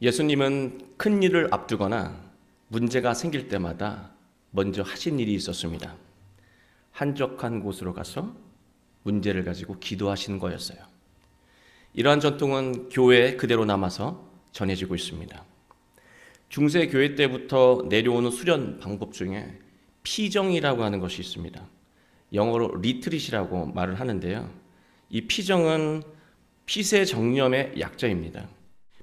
예수님은 큰 일을 앞두거나 문제가 생길 때마다 먼저 하신 일이 있었습니다. 한적한 곳으로 가서 문제를 가지고 기도하시는 거였어요. 이러한 전통은 교회에 그대로 남아서 전해지고 있습니다. 중세 교회 때부터 내려오는 수련 방법 중에 피정이라고 하는 것이 있습니다. 영어로 리트릿이라고 말을 하는데요. 이 피정은 폐쇄정념의 약자입니다.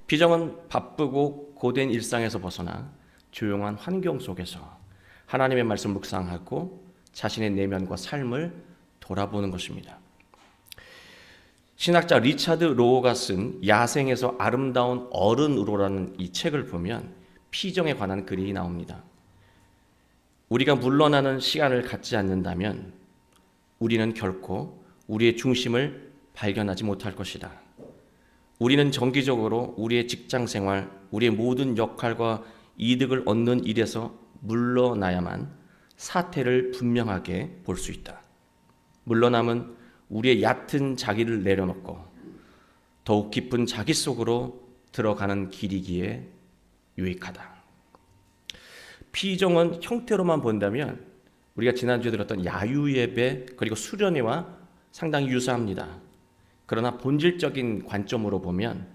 피정은 바쁘고 고된 일상에서 벗어나 조용한 환경 속에서 하나님의 말씀 묵상하고 자신의 내면과 삶을 돌아보는 것입니다. 신학자 리차드 로우가 쓴 야생에서 아름다운 어른으로라는 이 책을 보면 피정에 관한 글이 나옵니다. 우리가 물러나는 시간을 갖지 않는다면 우리는 결코 우리의 중심을 발견하지 못할 것이다. 우리는 정기적으로 우리의 직장 생활, 우리의 모든 역할과 이득을 얻는 일에서 물러나야만 사태를 분명하게 볼 수 있다. 물러남은 우리의 얕은 자기를 내려놓고 더욱 깊은 자기 속으로 들어가는 길이기에 유익하다. 피정은 형태로만 본다면 우리가 지난주에 들었던 야유예배 그리고 수련회와 상당히 유사합니다. 그러나 본질적인 관점으로 보면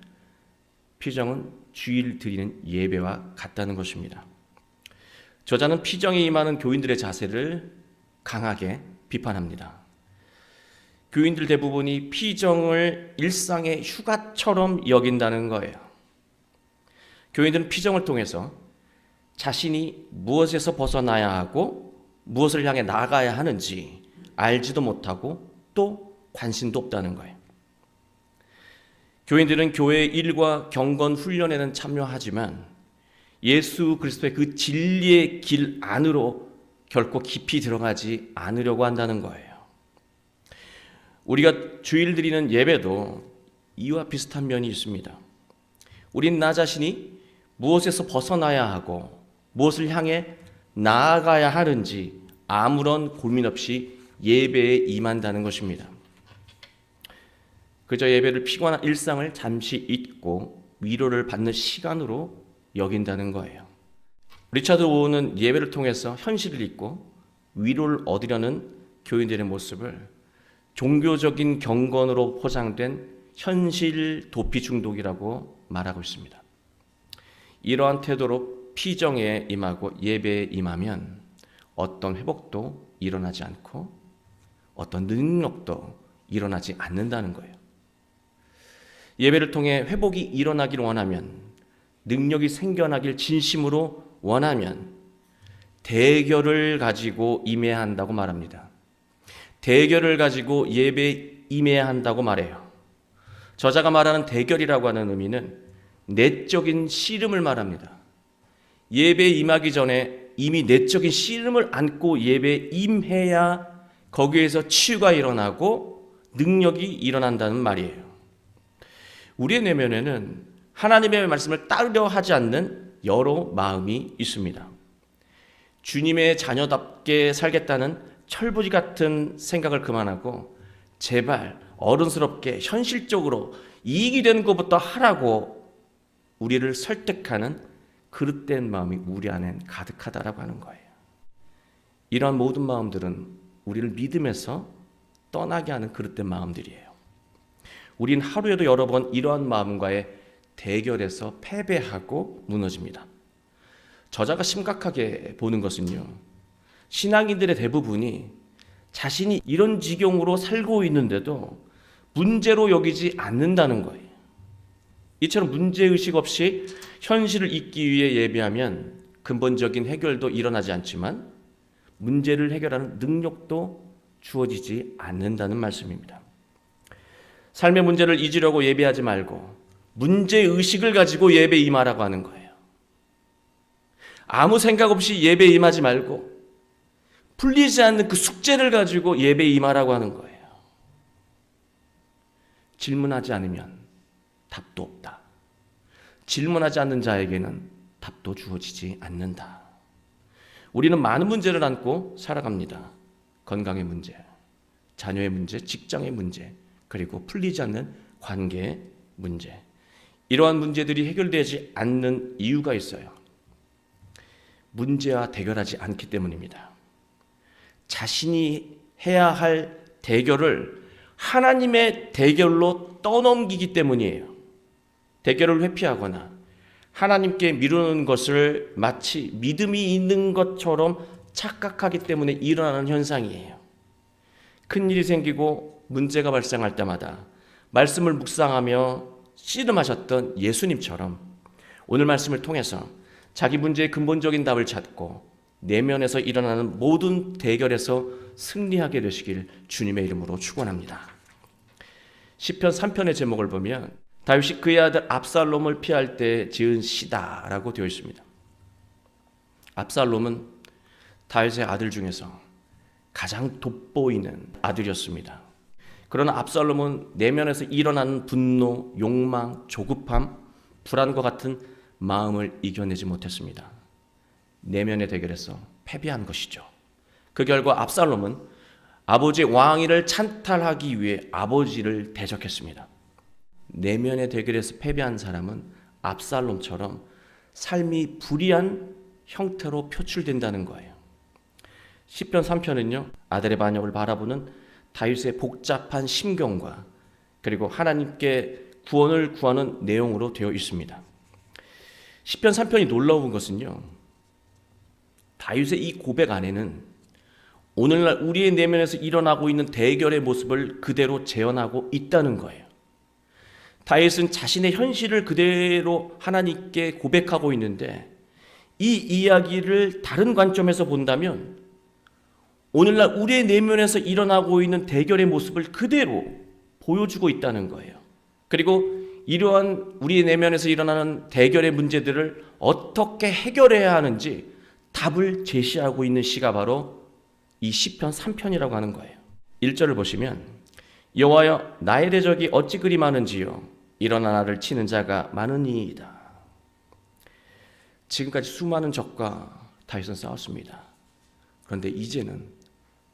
피정은 주일 드리는 예배와 같다는 것입니다. 저자는 피정에 임하는 교인들의 자세를 강하게 비판합니다. 교인들 대부분이 피정을 일상의 휴가처럼 여긴다는 거예요. 교인들은 피정을 통해서 자신이 무엇에서 벗어나야 하고 무엇을 향해 나아가야 하는지 알지도 못하고 또 관심도 없다는 거예요. 교인들은 교회의 일과 경건 훈련에는 참여하지만 예수 그리스도의 그 진리의 길 안으로 결코 깊이 들어가지 않으려고 한다는 거예요. 우리가 주일 드리는 예배도 이와 비슷한 면이 있습니다. 우린 나 자신이 무엇에서 벗어나야 하고 무엇을 향해 나아가야 하는지 아무런 고민 없이 예배에 임한다는 것입니다. 그저 예배를 피곤한 일상을 잠시 잊고 위로를 받는 시간으로 여긴다는 거예요. 리차드 오우는 예배를 통해서 현실을 잊고 위로를 얻으려는 교인들의 모습을 종교적인 경건으로 포장된 현실 도피 중독이라고 말하고 있습니다. 이러한 태도로 피정에 임하고 예배에 임하면 어떤 회복도 일어나지 않고 어떤 능력도 일어나지 않는다는 거예요. 예배를 통해 회복이 일어나길 원하면, 능력이 생겨나길 진심으로 원하면 대결을 가지고 임해야 한다고 말합니다. 대결을 가지고 예배에 임해야 한다고 말해요. 저자가 말하는 대결이라고 하는 의미는 내적인 씨름을 말합니다. 예배에 임하기 전에 이미 내적인 씨름을 안고 예배에 임해야 거기에서 치유가 일어나고 능력이 일어난다는 말이에요. 우리의 내면에는 하나님의 말씀을 따르려 하지 않는 여러 마음이 있습니다. 주님의 자녀답게 살겠다는 철부지 같은 생각을 그만하고 제발 어른스럽게 현실적으로 이익이 되는 것부터 하라고 우리를 설득하는 그릇된 마음이 우리 안엔 가득하다라고 하는 거예요. 이러한 모든 마음들은 우리를 믿음에서 떠나게 하는 그릇된 마음들이에요. 우린 하루에도 여러 번 이러한 마음과의 대결에서 패배하고 무너집니다. 저자가 심각하게 보는 것은요, 신앙인들의 대부분이 자신이 이런 지경으로 살고 있는데도 문제로 여기지 않는다는 거예요. 이처럼 문제의식 없이 현실을 잊기 위해 예배하면 근본적인 해결도 일어나지 않지만 문제를 해결하는 능력도 주어지지 않는다는 말씀입니다. 삶의 문제를 잊으려고 예배하지 말고 문제의식을 가지고 예배에 임하라고 하는 거예요. 아무 생각 없이 예배에 임하지 말고 풀리지 않는 그 숙제를 가지고 예배에 임하라고 하는 거예요. 질문하지 않으면 답도 없다. 질문하지 않는 자에게는 답도 주어지지 않는다. 우리는 많은 문제를 안고 살아갑니다. 건강의 문제, 자녀의 문제, 직장의 문제, 그리고 풀리지 않는 관계의 문제. 이러한 문제들이 해결되지 않는 이유가 있어요. 문제와 대결하지 않기 때문입니다. 자신이 해야 할 대결을 하나님의 대결로 떠넘기기 때문이에요. 대결을 회피하거나 하나님께 미루는 것을 마치 믿음이 있는 것처럼 착각하기 때문에 일어나는 현상이에요. 큰일이 생기고 문제가 발생할 때마다 말씀을 묵상하며 씨름하셨던 예수님처럼 오늘 말씀을 통해서 자기 문제의 근본적인 답을 찾고 내면에서 일어나는 모든 대결에서 승리하게 되시길 주님의 이름으로 축원합니다. 시편 3편의 제목을 보면 다윗이 그의 아들 압살롬을 피할 때 지은 시다라고 되어 있습니다. 압살롬은 다윗의 아들 중에서 가장 돋보이는 아들이었습니다. 그러나 압살롬은 내면에서 일어나는 분노, 욕망, 조급함, 불안과 같은 마음을 이겨내지 못했습니다. 내면의 대결에서 패배한 것이죠. 그 결과 압살롬은 아버지의 왕위를 찬탈하기 위해 아버지를 대적했습니다. 내면의 대결에서 패배한 사람은 압살롬처럼 삶이 불의한 형태로 표출된다는 거예요. 시편 3편은요, 아들의 반역을 바라보는 다윗의 복잡한 심경과 그리고 하나님께 구원을 구하는 내용으로 되어 있습니다. 시편 3편이 놀라운 것은요, 다윗의 이 고백 안에는 오늘날 우리의 내면에서 일어나고 있는 대결의 모습을 그대로 재현하고 있다는 거예요. 다윗은 자신의 현실을 그대로 하나님께 고백하고 있는데 이 이야기를 다른 관점에서 본다면 오늘날 우리의 내면에서 일어나고 있는 대결의 모습을 그대로 보여주고 있다는 거예요. 그리고 이러한 우리의 내면에서 일어나는 대결의 문제들을 어떻게 해결해야 하는지 답을 제시하고 있는 시가 바로 이 시편 3편이라고 하는 거예요. 1절을 보시면 여호와여 나의 대적이 어찌 그리 많은지요 일어나 나를 치는 자가 많으니이다. 지금까지 수많은 적과 다윗은 싸웠습니다. 그런데 이제는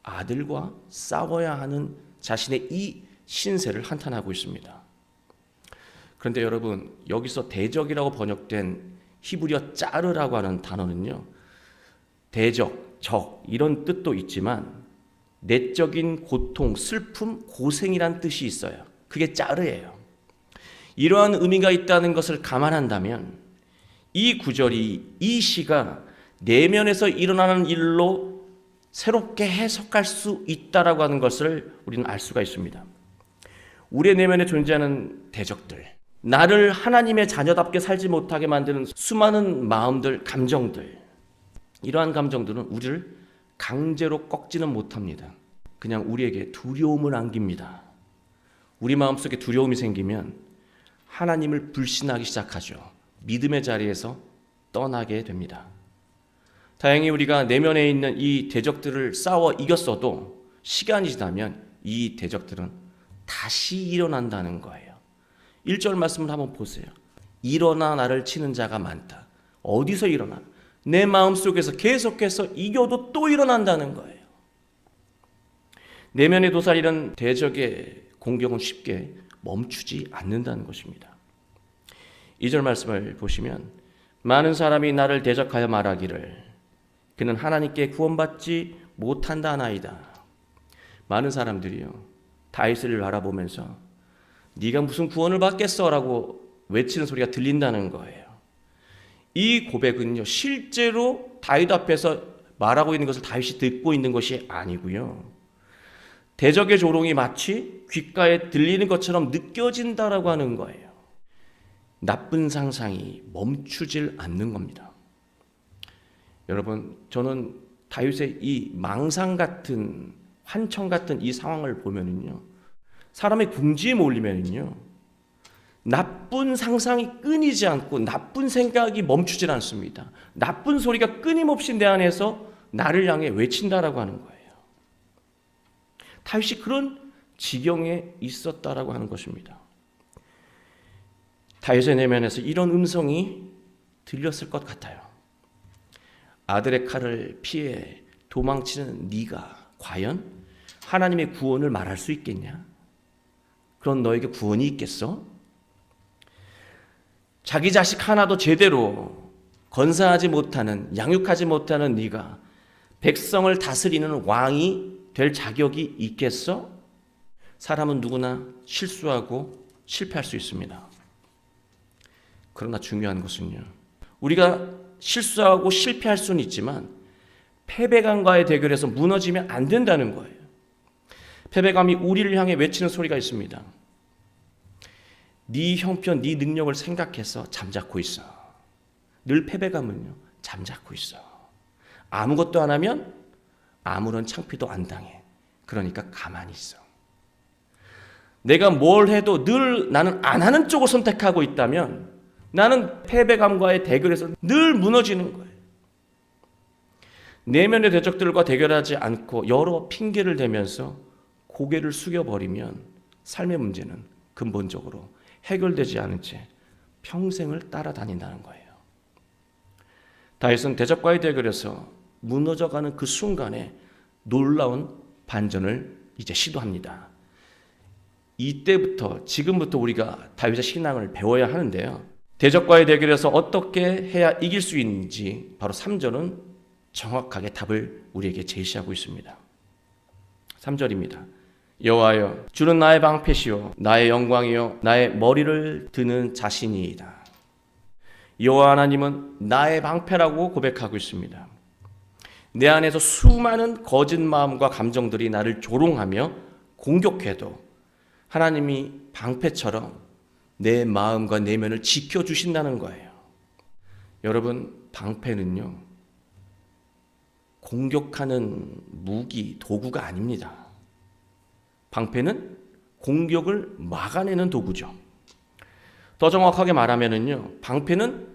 아들과 싸워야 하는 자신의 이 신세를 한탄하고 있습니다. 그런데 여러분, 여기서 대적이라고 번역된 히브리어 짜르라고 하는 단어는요, 대적, 적 이런 뜻도 있지만 내적인 고통, 슬픔, 고생이란 뜻이 있어요. 그게 짜르예요. 이러한 의미가 있다는 것을 감안한다면 이 구절이, 이 시가 내면에서 일어나는 일로 새롭게 해석할 수 있다라고 하는 것을 우리는 알 수가 있습니다. 우리의 내면에 존재하는 대적들, 나를 하나님의 자녀답게 살지 못하게 만드는 수많은 마음들, 감정들, 이러한 감정들은 우리를 강제로 꺾지는 못합니다. 그냥 우리에게 두려움을 안깁니다. 우리 마음속에 두려움이 생기면 하나님을 불신하기 시작하죠. 믿음의 자리에서 떠나게 됩니다. 다행히 우리가 내면에 있는 이 대적들을 싸워 이겼어도 시간이 지나면 이 대적들은 다시 일어난다는 거예요. 1절 말씀을 한번 보세요. 일어나 나를 치는 자가 많다. 어디서 일어나? 내 마음속에서 계속해서 이겨도 또 일어난다는 거예요. 내면에 도사리는 대적의 공격은 쉽게 멈추지 않는다는 것입니다. 2절 말씀을 보시면 많은 사람이 나를 대적하여 말하기를 그는 하나님께 구원받지 못한다 하나이다. 많은 사람들이요, 다윗을 바라보면서 네가 무슨 구원을 받겠어 라고 외치는 소리가 들린다는 거예요. 이 고백은요, 실제로 다윗 앞에서 말하고 있는 것을 다윗이 듣고 있는 것이 아니고요, 대적의 조롱이 마치 귓가에 들리는 것처럼 느껴진다라고 하는 거예요. 나쁜 상상이 멈추질 않는 겁니다. 여러분, 저는 다윗의 이 망상 같은, 환청 같은 이 상황을 보면은요, 사람의 궁지에 몰리면은요, 나쁜 상상이 끊이지 않고 나쁜 생각이 멈추질 않습니다. 나쁜 소리가 끊임없이 내 안에서 나를 향해 외친다라고 하는 거예요. 다윗이 그런 지경에 있었다라고 하는 것입니다. 다윗의 내면에서 이런 음성이 들렸을 것 같아요. 아들의 칼을 피해 도망치는 네가 과연 하나님의 구원을 말할 수 있겠냐? 그런 너에게 구원이 있겠어? 자기 자식 하나도 제대로 건사하지 못하는, 양육하지 못하는 네가 백성을 다스리는 왕이 될 자격이 있겠어? 사람은 누구나 실수하고 실패할 수 있습니다. 그러나 중요한 것은요, 우리가 실수하고 실패할 수는 있지만 패배감과의 대결에서 무너지면 안 된다는 거예요. 패배감이 우리를 향해 외치는 소리가 있습니다. 네 형편, 네 능력을 생각해서 잠자코 있어. 늘 패배감은요, 잠자코 있어. 아무것도 안 하면 아무런 창피도 안 당해. 그러니까 가만히 있어. 내가 뭘 해도 늘 나는 안 하는 쪽을 선택하고 있다면 나는 패배감과의 대결에서 늘 무너지는 거예요. 내면의 대적들과 대결하지 않고 여러 핑계를 대면서 고개를 숙여버리면 삶의 문제는 근본적으로 해결되지 않은 채 평생을 따라다닌다는 거예요. 다윗은 대적과의 대결에서 무너져가는 그 순간에 놀라운 반전을 이제 시도합니다. 이때부터 지금부터 우리가 다윗의 신앙을 배워야 하는데요. 대적과의 대결에서 어떻게 해야 이길 수 있는지 바로 3절은 정확하게 답을 우리에게 제시하고 있습니다. 3절입니다. 여호와여, 주는 나의 방패시요 나의 영광이요 나의 머리를 드는 자신이이다. 여호와 하나님은 나의 방패라고 고백하고 있습니다. 내 안에서 수많은 거짓 마음과 감정들이 나를 조롱하며 공격해도 하나님이 방패처럼 내 마음과 내면을 지켜주신다는 거예요. 여러분, 방패는요, 공격하는 무기, 도구가 아닙니다. 방패는 공격을 막아내는 도구죠. 더 정확하게 말하면은요, 방패는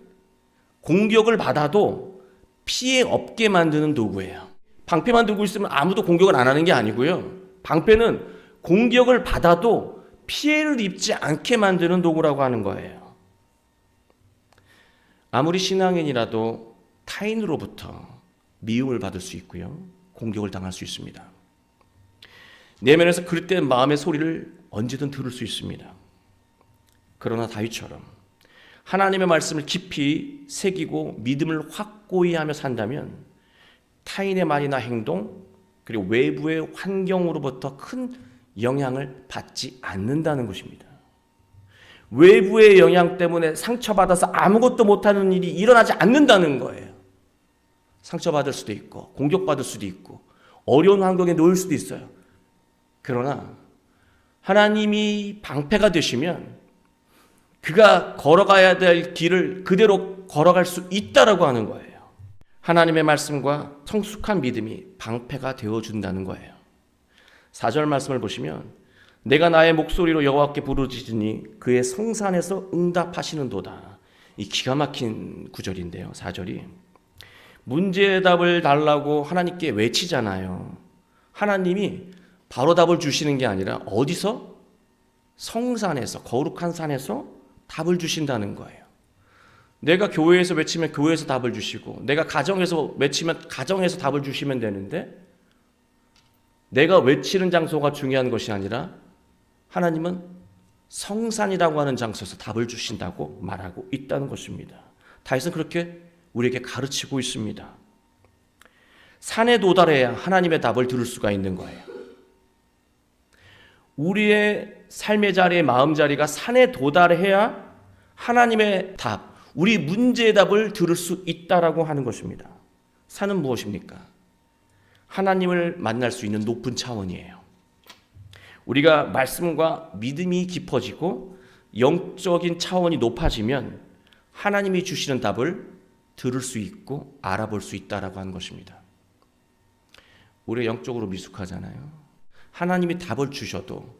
공격을 받아도 피해 없게 만드는 도구예요. 방패만 들고 있으면 아무도 공격을 안 하는 게 아니고요. 방패는 공격을 받아도 피해를 입지 않게 만드는 도구라고 하는 거예요. 아무리 신앙인이라도 타인으로부터 미움을 받을 수 있고요. 공격을 당할 수 있습니다. 내면에서 그릇된 마음의 소리를 언제든 들을 수 있습니다. 그러나 다윗처럼 하나님의 말씀을 깊이 새기고 믿음을 확고히 하며 산다면 타인의 말이나 행동 그리고 외부의 환경으로부터 큰 영향을 받지 않는다는 것입니다. 외부의 영향 때문에 상처받아서 아무것도 못하는 일이 일어나지 않는다는 거예요. 상처받을 수도 있고 공격받을 수도 있고 어려운 환경에 놓일 수도 있어요. 그러나 하나님이 방패가 되시면 그가 걸어가야 될 길을 그대로 걸어갈 수 있다라고 하는 거예요. 하나님의 말씀과 성숙한 믿음이 방패가 되어준다는 거예요. 4절 말씀을 보시면 내가 나의 목소리로 여호와께 부르짖으니 그의 성산에서 응답하시는도다. 이 기가 막힌 구절인데요. 4절이 문제의 답을 달라고 하나님께 외치잖아요. 하나님이 바로 답을 주시는 게 아니라 어디서? 성산에서, 거룩한 산에서 답을 주신다는 거예요. 내가 교회에서 외치면 교회에서 답을 주시고 내가 가정에서 외치면 가정에서 답을 주시면 되는데 내가 외치는 장소가 중요한 것이 아니라 하나님은 성산이라고 하는 장소에서 답을 주신다고 말하고 있다는 것입니다. 다윗은 그렇게 우리에게 가르치고 있습니다. 산에 도달해야 하나님의 답을 들을 수가 있는 거예요. 우리의 삶의 자리의 마음 자리가 산에 도달해야 하나님의 답, 우리 문제의 답을 들을 수 있다라고 하는 것입니다. 산은 무엇입니까? 하나님을 만날 수 있는 높은 차원이에요. 우리가 말씀과 믿음이 깊어지고 영적인 차원이 높아지면 하나님이 주시는 답을 들을 수 있고 알아볼 수 있다라고 하는 것입니다. 우리가 영적으로 미숙하잖아요. 하나님이 답을 주셔도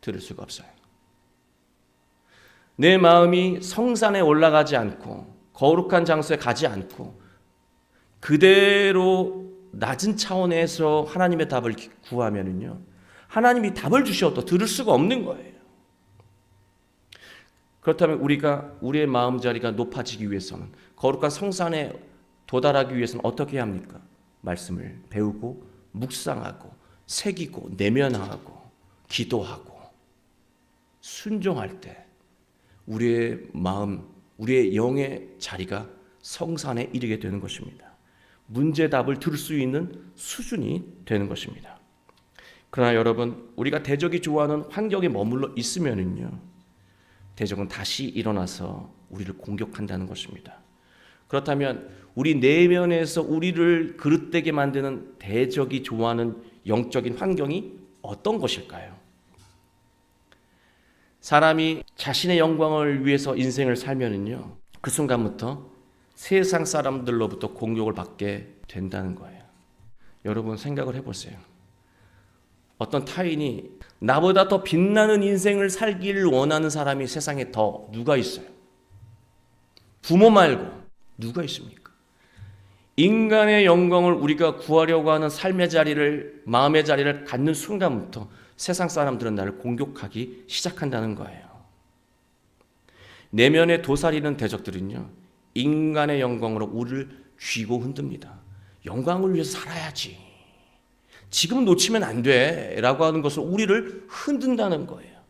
들을 수가 없어요. 내 마음이 성산에 올라가지 않고 거룩한 장소에 가지 않고 그대로 낮은 차원에서 하나님의 답을 구하면은요, 하나님이 답을 주셔도 들을 수가 없는 거예요. 그렇다면 우리의 마음 자리가 높아지기 위해서는 거룩한 성산에 도달하기 위해서는 어떻게 해야 합니까? 말씀을 배우고 묵상하고 새기고 내면하고 기도하고 순종할 때 우리의 마음 우리의 영의 자리가 성산에 이르게 되는 것입니다. 문제답을 들을 수 있는 수준이 되는 것입니다. 그러나 여러분, 우리가 대적이 좋아하는 환경에 머물러 있으면은요, 대적은 다시 일어나서 우리를 공격한다는 것입니다. 그렇다면 우리 내면에서 우리를 그릇되게 만드는 대적이 좋아하는 영적인 환경이 어떤 것일까요? 사람이 자신의 영광을 위해서 인생을 살면은요, 그 순간부터 세상 사람들로부터 공격을 받게 된다는 거예요. 여러분 생각을 해보세요. 어떤 타인이 나보다 더 빛나는 인생을 살기를 원하는 사람이 세상에 더 누가 있어요? 부모 말고 누가 있습니까? 인간의 영광을 우리가 구하려고 하는 삶의 자리를, 마음의 자리를 갖는 순간부터 세상 사람들은 나를 공격하기 시작한다는 거예요. 내면에 도사리는 대적들은요, 인간의 영광으로 우리를 쥐고 흔듭니다. 영광을 위해서 살아야지, 지금 놓치면 안 돼 라고 하는 것을 우리를 흔든다는 거예요.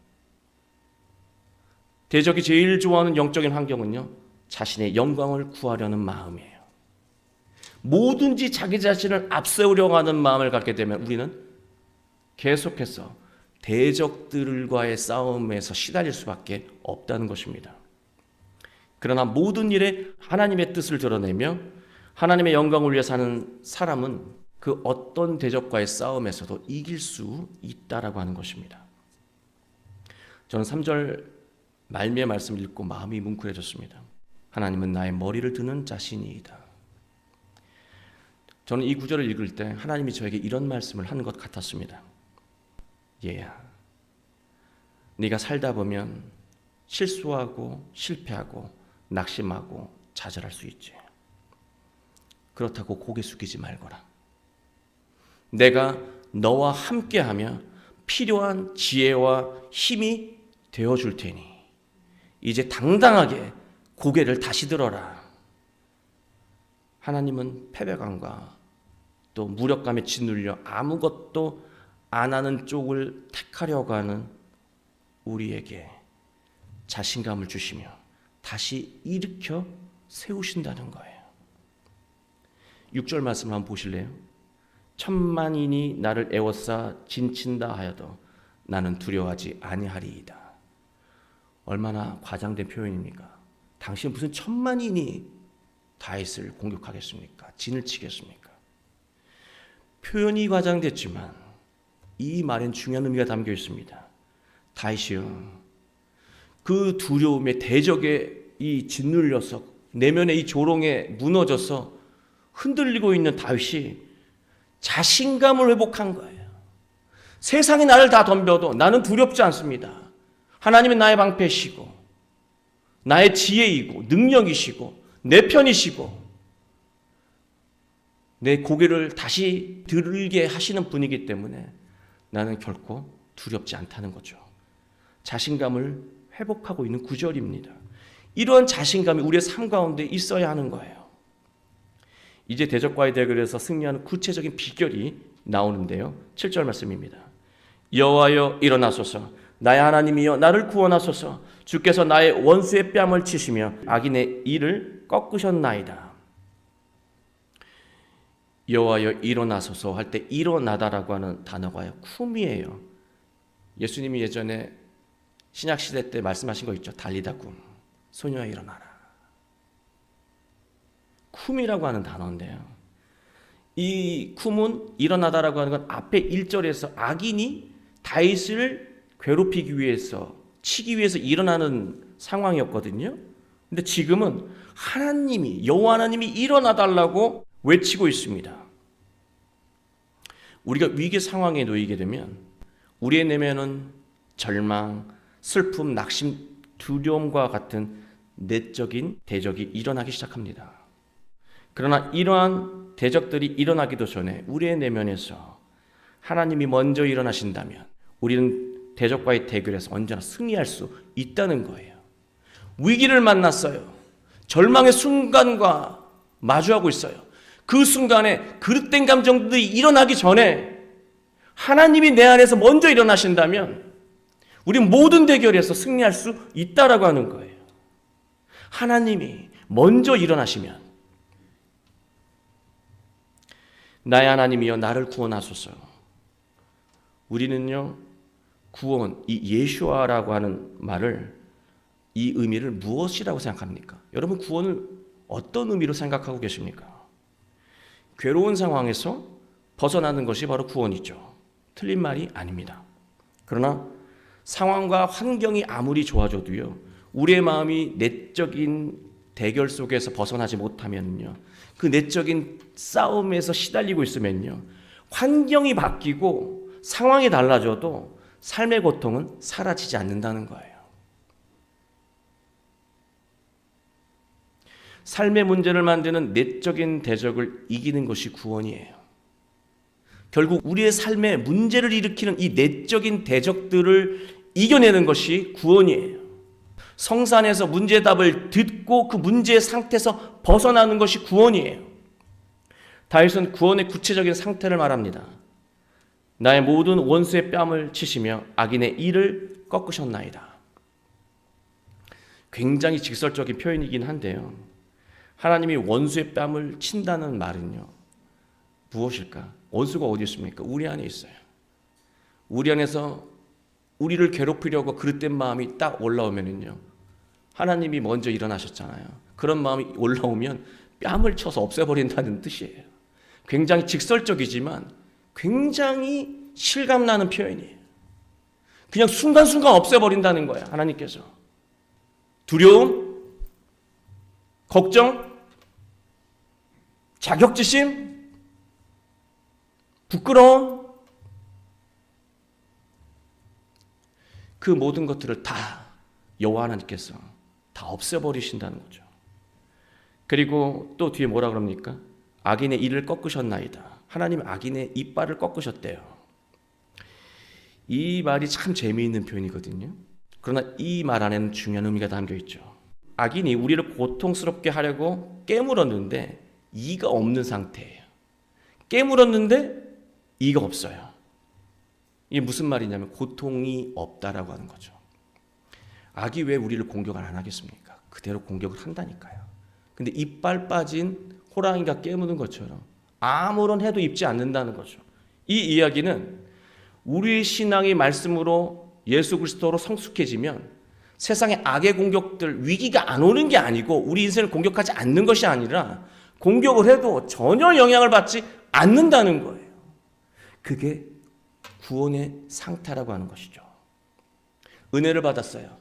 대적이 제일 좋아하는 영적인 환경은요, 자신의 영광을 구하려는 마음이에요. 뭐든지 자기 자신을 앞세우려고 하는 마음을 갖게 되면 우리는 계속해서 대적들과의 싸움에서 시달릴 수밖에 없다는 것입니다. 그러나 모든 일에 하나님의 뜻을 드러내며 하나님의 영광을 위해 사는 사람은 그 어떤 대적과의 싸움에서도 이길 수 있다라고 하는 것입니다. 저는 3절 말미의 말씀을 읽고 마음이 뭉클해졌습니다. 하나님은 나의 머리를 드는 자신이이다. 저는 이 구절을 읽을 때 하나님이 저에게 이런 말씀을 하는 것 같았습니다. 얘야, 네가 살다 보면 실수하고 실패하고 낙심하고 좌절할 수 있지. 그렇다고 고개 숙이지 말거라. 내가 너와 함께하며 필요한 지혜와 힘이 되어줄 테니 이제 당당하게 고개를 다시 들어라. 하나님은 패배감과 또 무력감에 짓눌려 아무것도 안 하는 쪽을 택하려고 하는 우리에게 자신감을 주시며 다시 일으켜 세우신다는 거예요. 6절 말씀을 한번 보실래요? 천만인이 나를 애워싸 진친다 하여도 나는 두려워하지 아니하리이다. 얼마나 과장된 표현입니까? 당신 무슨 천만인이 다윗을 공격하겠습니까? 진을 치겠습니까? 표현이 과장됐지만 이 말엔 중요한 의미가 담겨 있습니다. 다윗이요, 그 두려움에 대적에 이 짓눌려서 내면의 이 조롱에 무너져서 흔들리고 있는 다윗이 자신감을 회복한 거예요. 세상이 나를 다 덤벼도 나는 두렵지 않습니다. 하나님은 나의 방패시고 나의 지혜이고 능력이시고 내 편이시고 내 고개를 다시 들게 하시는 분이기 때문에 나는 결코 두렵지 않다는 거죠. 자신감을 회복하고 있는 구절입니다. 이러한 자신감이 우리의 삶 가운데 있어야 하는 거예요. 이제 대적과의 대결에서 승리하는 구체적인 비결이 나오는데요. 7절 말씀입니다. 여호와여 일어나소서, 나의 하나님이여 나를 구원하소서. 주께서 나의 원수의 뺨을 치시며 악인의 일을 꺾으셨나이다. 여호와여 일어나소서 할 때 일어나다라고 하는 단어가 쿰이에요. 예수님이 예전에 신약시대 때 말씀하신 거 있죠. 달리다 쿰, 소녀야 일어나라. 쿰이라고 하는 단어인데요, 이 쿰은 일어나다라고 하는 건 앞에 1절에서 악인이 다윗을 괴롭히기 위해서, 치기 위해서 일어나는 상황이었거든요. 근데 지금은 하나님이, 여호와 하나님이 일어나달라고 외치고 있습니다. 우리가 위기 상황에 놓이게 되면 우리의 내면은 절망, 슬픔, 낙심, 두려움과 같은 내적인 대적이 일어나기 시작합니다. 그러나 이러한 대적들이 일어나기도 전에 우리의 내면에서 하나님이 먼저 일어나신다면 우리는 대적과의 대결에서 언제나 승리할 수 있다는 거예요. 위기를 만났어요. 절망의 순간과 마주하고 있어요. 그 순간에 그릇된 감정들이 일어나기 전에 하나님이 내 안에서 먼저 일어나신다면 우리 모든 대결에서 승리할 수 있다라고 하는 거예요. 하나님이 먼저 일어나시면 나의 하나님이여 나를 구원하소서. 우리는요 구원, 이 예수아라고 하는 말을 이 의미를 무엇이라고 생각합니까? 여러분 구원을 어떤 의미로 생각하고 계십니까? 괴로운 상황에서 벗어나는 것이 바로 구원이죠. 틀린 말이 아닙니다. 그러나 상황과 환경이 아무리 좋아져도요 우리의 마음이 내적인 대결 속에서 벗어나지 못하면요 그 내적인 싸움에서 시달리고 있으면요 환경이 바뀌고 상황이 달라져도 삶의 고통은 사라지지 않는다는 거예요. 삶의 문제를 만드는 내적인 대적을 이기는 것이 구원이에요. 결국 우리의 삶에 문제를 일으키는 이 내적인 대적들을 이겨내는 것이 구원이에요. 성산에서 문제답을 듣고 그 문제의 상태에서 벗어나는 것이 구원이에요. 다윗은 구원의 구체적인 상태를 말합니다. 나의 모든 원수의 뺨을 치시며 악인의 이를 꺾으셨나이다. 굉장히 직설적인 표현이긴 한데요. 하나님이 원수의 뺨을 친다는 말은요. 무엇일까? 원수가 어디 있습니까? 우리 안에 있어요. 우리 안에서 우리를 괴롭히려고 그릇된 마음이 딱 올라오면은요. 하나님이 먼저 일어나셨잖아요. 그런 마음이 올라오면 뺨을 쳐서 없애버린다는 뜻이에요. 굉장히 직설적이지만 굉장히 실감나는 표현이에요. 그냥 순간순간 없애버린다는 거예요. 하나님께서. 두려움, 걱정, 자격지심, 부끄러움, 그 모든 것들을 다 여호와 하나님께서 다 없애버리신다는 거죠. 그리고 또 뒤에 뭐라 그럽니까? 악인의 이를 꺾으셨나이다. 하나님 악인의 이빨을 꺾으셨대요. 이 말이 참 재미있는 표현이거든요. 그러나 이 말 안에는 중요한 의미가 담겨 있죠. 악인이 우리를 고통스럽게 하려고 깨물었는데 이가 없는 상태예요. 깨물었는데 이가 없어요. 이게 무슨 말이냐면 고통이 없다라고 하는 거죠. 악이 왜 우리를 공격을 안 하겠습니까? 그대로 공격을 한다니까요. 근데 이빨 빠진 호랑이가 깨무는 것처럼 아무런 해도 입지 않는다는 거죠. 이 이야기는 우리의 신앙이 말씀으로 예수 그리스도로 성숙해지면 세상의 악의 공격들, 위기가 안 오는 게 아니고 우리 인생을 공격하지 않는 것이 아니라 공격을 해도 전혀 영향을 받지 않는다는 거예요. 그게 구원의 상태라고 하는 것이죠. 은혜를 받았어요.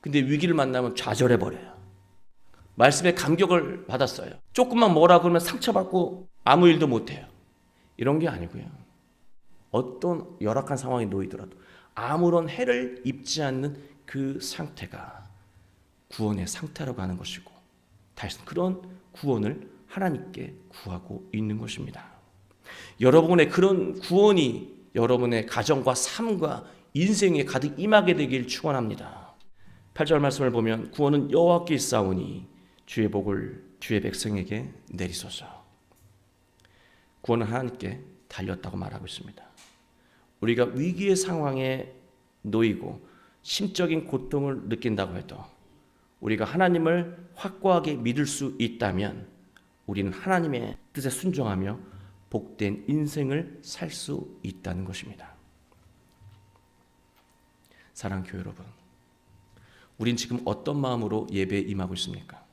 근데 위기를 만나면 좌절해버려요. 말씀에 감격을 받았어요. 조금만 뭐라 그러면 상처받고 아무 일도 못해요. 이런 게 아니고요. 어떤 열악한 상황에 놓이더라도 아무런 해를 입지 않는 그 상태가 구원의 상태라고 하는 것이고 다시 그런 구원을 하나님께 구하고 있는 것입니다. 여러분의 그런 구원이 여러분의 가정과 삶과 인생에 가득 임하게 되길 축원합니다. 8절 말씀을 보면 구원은 여호와께 있사오니 주의 복을 주의 백성에게 내리소서. 구원은 하나님께 달렸다고 말하고 있습니다. 우리가 위기의 상황에 놓이고 심적인 고통을 느낀다고 해도 우리가 하나님을 확고하게 믿을 수 있다면 우리는 하나님의 뜻에 순종하며 복된 인생을 살 수 있다는 것입니다. 사랑하는 교회 여러분, 우린 지금 어떤 마음으로 예배에 임하고 있습니까?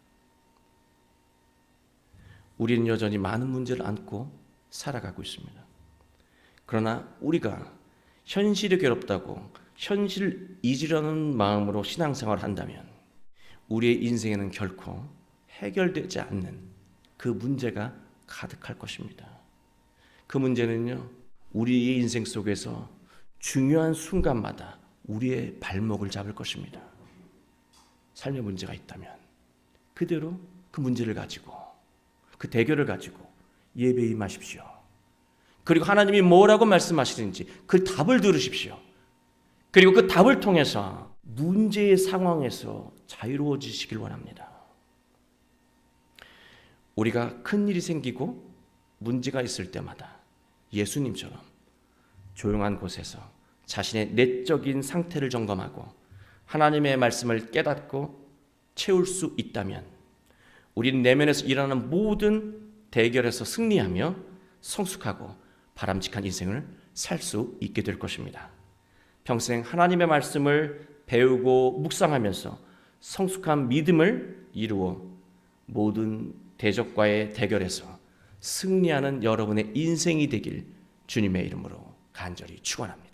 우리는 여전히 많은 문제를 안고 살아가고 있습니다. 그러나 우리가 현실이 괴롭다고 현실을 잊으려는 마음으로 신앙생활을 한다면 우리의 인생에는 결코 해결되지 않는 그 문제가 가득할 것입니다. 그 문제는요, 우리의 인생 속에서 중요한 순간마다 우리의 발목을 잡을 것입니다. 삶의 문제가 있다면 그대로 그 문제를 가지고 그 대결을 가지고 예배에 임하십시오. 그리고 하나님이 뭐라고 말씀하시는지 그 답을 들으십시오. 그리고 그 답을 통해서 문제의 상황에서 자유로워지시길 원합니다. 우리가 큰 일이 생기고 문제가 있을 때마다 예수님처럼 조용한 곳에서 자신의 내적인 상태를 점검하고 하나님의 말씀을 깨닫고 채울 수 있다면 우리는 내면에서 일어나는 모든 대결에서 승리하며 성숙하고 바람직한 인생을 살 수 있게 될 것입니다. 평생 하나님의 말씀을 배우고 묵상하면서 성숙한 믿음을 이루어 모든 대적과의 대결에서 승리하는 여러분의 인생이 되길 주님의 이름으로 간절히 축원합니다.